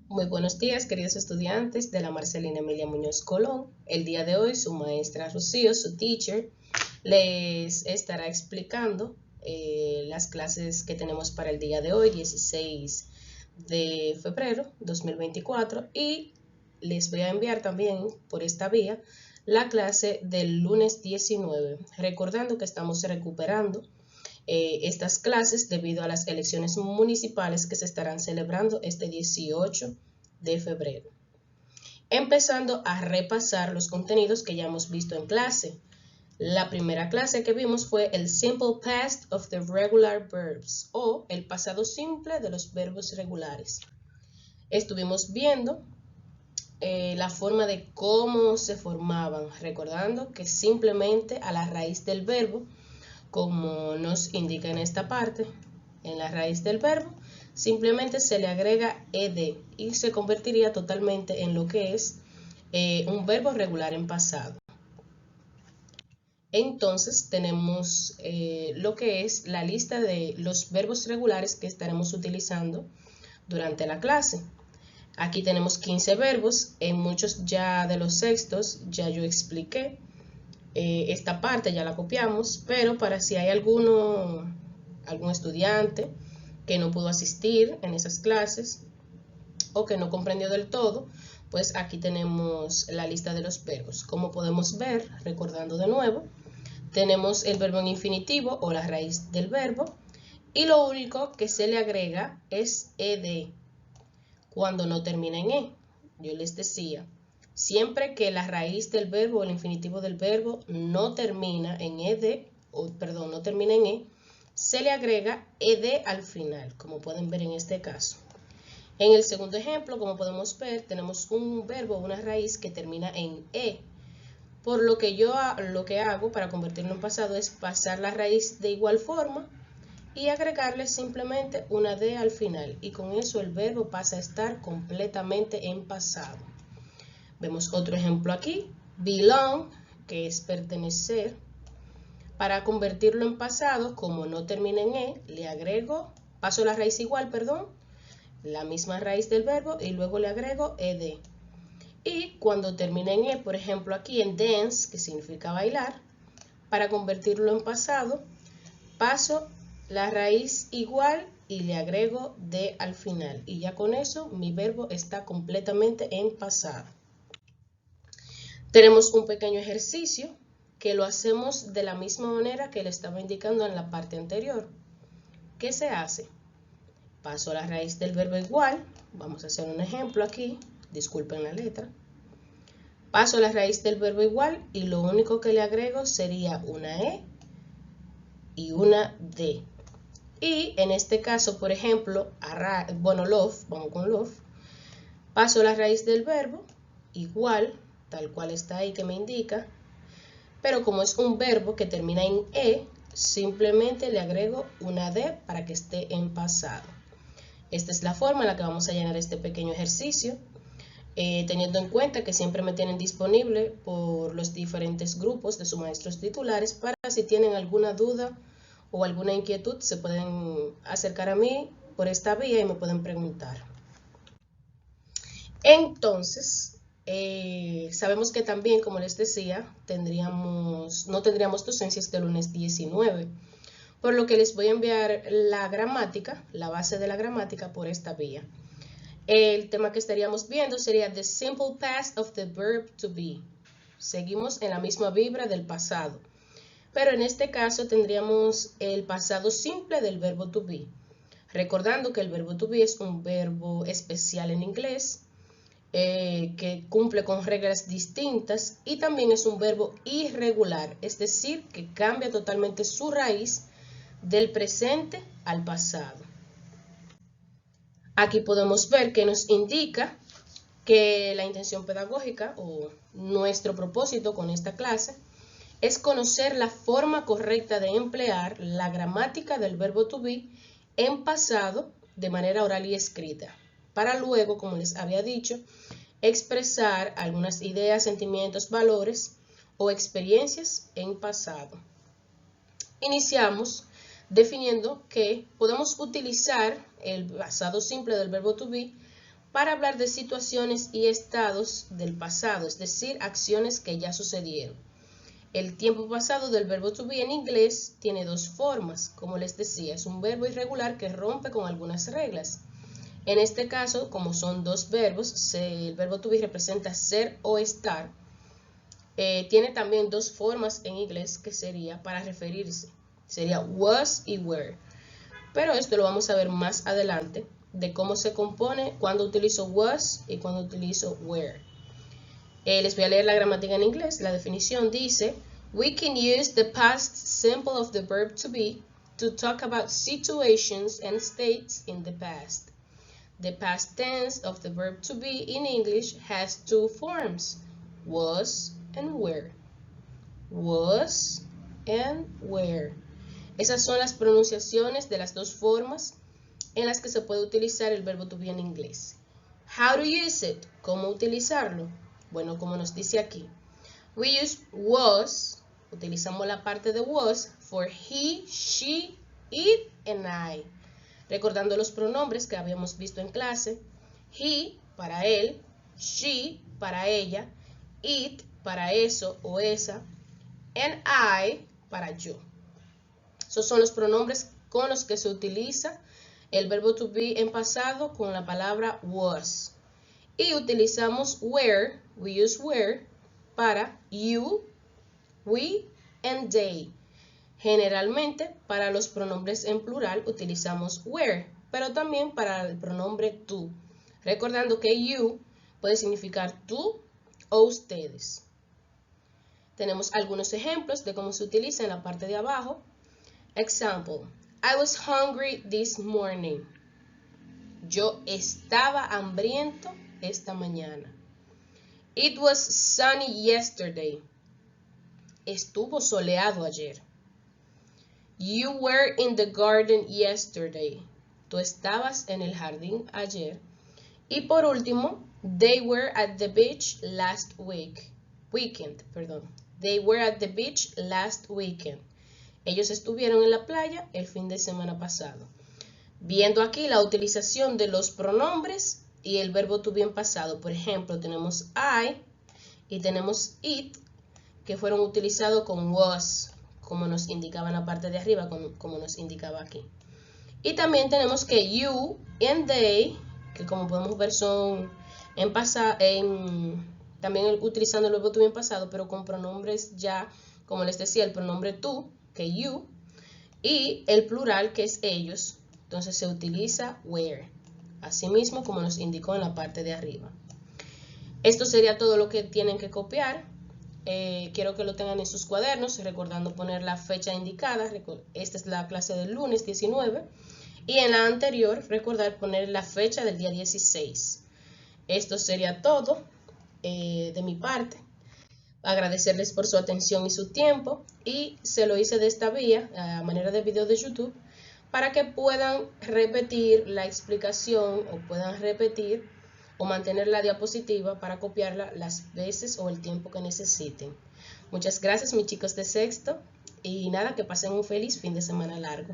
Muy buenos días, queridos estudiantes de la Marcelina Emilia Muñoz Colón. El día de hoy, su maestra Rocío, su teacher, les estará explicando las clases que tenemos para el día de hoy, 16 de febrero 2024, y les voy a enviar también por esta vía la clase del lunes 19, recordando que estamos recuperando estas clases debido a las elecciones municipales que se estarán celebrando este 18 de febrero. Empezando a repasar los contenidos que ya hemos visto en clase. La primera clase que vimos fue el Simple Past of the Regular Verbs, o el pasado simple de los verbos regulares. Estuvimos viendo la forma de cómo se formaban, recordando que simplemente a la raíz del verbo, como nos indica en esta parte, en la raíz del verbo, simplemente se le agrega ed y se convertiría totalmente en lo que es un verbo regular en pasado. Entonces tenemos lo que es la lista de los verbos regulares que estaremos utilizando durante la clase. Aquí tenemos 15 verbos, en muchos ya de los textos ya yo expliqué. Esta parte ya la copiamos, pero para si hay algún estudiante que no pudo asistir en esas clases o que no comprendió del todo, pues aquí tenemos la lista de los verbos. Como podemos ver, recordando de nuevo, tenemos el verbo en infinitivo o la raíz del verbo, y lo único que se le agrega es ed cuando no termina en e. Yo les decía, siempre que la raíz del verbo o el infinitivo del verbo no termina en ed, no termina en e, se le agrega ed al final, como pueden ver en este caso. En el segundo ejemplo, como podemos ver, tenemos un verbo, una raíz que termina en e. Por lo que yo lo que hago para convertirlo en pasado es pasar la raíz de igual forma y agregarle simplemente una d al final, y con eso el verbo pasa a estar completamente en pasado. Vemos otro ejemplo aquí, belong, que es pertenecer. Para convertirlo en pasado, como no termina en e, le agrego, paso la raíz igual, la misma raíz del verbo, y luego le agrego ed. Y cuando termina en e, por ejemplo aquí en dance, que significa bailar, para convertirlo en pasado, paso la raíz igual y le agrego d al final, y ya con eso mi verbo está completamente en pasado. Tenemos un pequeño ejercicio que lo hacemos de la misma manera que le estaba indicando en la parte anterior. ¿Qué se hace? Paso la raíz del verbo igual, vamos a hacer un ejemplo aquí, disculpen la letra. Paso la raíz del verbo igual y lo único que le agrego sería una e y una d. Y en este caso, por ejemplo, love, vamos con love, paso la raíz del verbo igual, tal cual está ahí que me indica, pero como es un verbo que termina en e, simplemente le agrego una d para que esté en pasado. Esta es la forma en la que vamos a llenar este pequeño ejercicio, teniendo en cuenta que siempre me tienen disponible por los diferentes grupos de sus maestros titulares para si tienen alguna duda o alguna inquietud se pueden acercar a mí por esta vía y me pueden preguntar. Entonces, sabemos que también, como les decía, no tendríamos docencia este lunes 19, por lo que les voy a enviar la gramática, la base de la gramática por esta vía. El tema que estaríamos viendo sería the simple past of the verb to be. Seguimos en la misma vibra del pasado, pero en este caso tendríamos el pasado simple del verbo to be. Recordando que el verbo to be es un verbo especial en inglés, que cumple con reglas distintas, y también es un verbo irregular, es decir, que cambia totalmente su raíz del presente al pasado. Aquí podemos ver que nos indica que la intención pedagógica o nuestro propósito con esta clase es conocer la forma correcta de emplear la gramática del verbo to be en pasado de manera oral y escrita, para luego, como les había dicho, expresar algunas ideas, sentimientos, valores o experiencias en pasado. Iniciamos definiendo que podemos utilizar el pasado simple del verbo to be para hablar de situaciones y estados del pasado, es decir, acciones que ya sucedieron. El tiempo pasado del verbo to be en inglés tiene dos formas. Como les decía, es un verbo irregular que rompe con algunas reglas. En este caso, como son dos verbos, el verbo to be representa ser o estar. Tiene también dos formas en inglés que sería para referirse. Sería was y were. Pero esto lo vamos a ver más adelante, de cómo se compone cuando utilizo was y cuando utilizo were. Les voy a leer la gramática en inglés. La definición dice: we can use the past simple of the verb to be to talk about situations and states in the past. The past tense of the verb to be in English has two forms, was and were. Was and were. Esas son las pronunciaciones de las dos formas en las que se puede utilizar el verbo to be en inglés. How to use it? ¿Cómo utilizarlo? Bueno, como nos dice aquí. We use was, utilizamos la parte de was, for he, she, it, and I. Recordando los pronombres que habíamos visto en clase. He, para él, she, para ella, it, para eso o esa, and I, para yo. Esos son los pronombres con los que se utiliza el verbo to be en pasado con la palabra was. Y utilizamos were, we use were, para you, we, and they. Generalmente, para los pronombres en plural utilizamos were, pero también para el pronombre tú. Recordando que you puede significar tú o ustedes. Tenemos algunos ejemplos de cómo se utiliza en la parte de abajo. Example, I was hungry this morning. Yo estaba hambriento esta mañana. It was sunny yesterday. Estuvo soleado ayer. You were in the garden yesterday. Tú estabas en el jardín ayer. Y por último, they were at the beach last weekend. They were at the beach last weekend. Ellos estuvieron en la playa el fin de semana pasado. Viendo aquí la utilización de los pronombres y el verbo to be en pasado. Por ejemplo, tenemos I y tenemos it, que fueron utilizados con was, como nos indicaba en la parte de arriba, como nos indicaba aquí. Y también tenemos que you and they, que como podemos ver son también utilizando el verbo to be en pasado, pero con pronombres ya, como les decía, el pronombre tú, que you, y el plural, que es ellos. Entonces se utiliza were, asimismo como nos indicó en la parte de arriba. Esto sería todo lo que tienen que copiar. Quiero que lo tengan en sus cuadernos, recordando poner la fecha indicada. Esta es la clase del lunes 19. Y en la anterior, recordar poner la fecha del día 16. Esto sería todo de mi parte. Agradecerles por su atención y su tiempo. Y se lo hice de esta vía, a manera de video de YouTube, para que puedan repetir la explicación o puedan repetir o mantener la diapositiva para copiarla las veces o el tiempo que necesiten. Muchas gracias, mis chicos de sexto, y nada, que pasen un feliz fin de semana largo.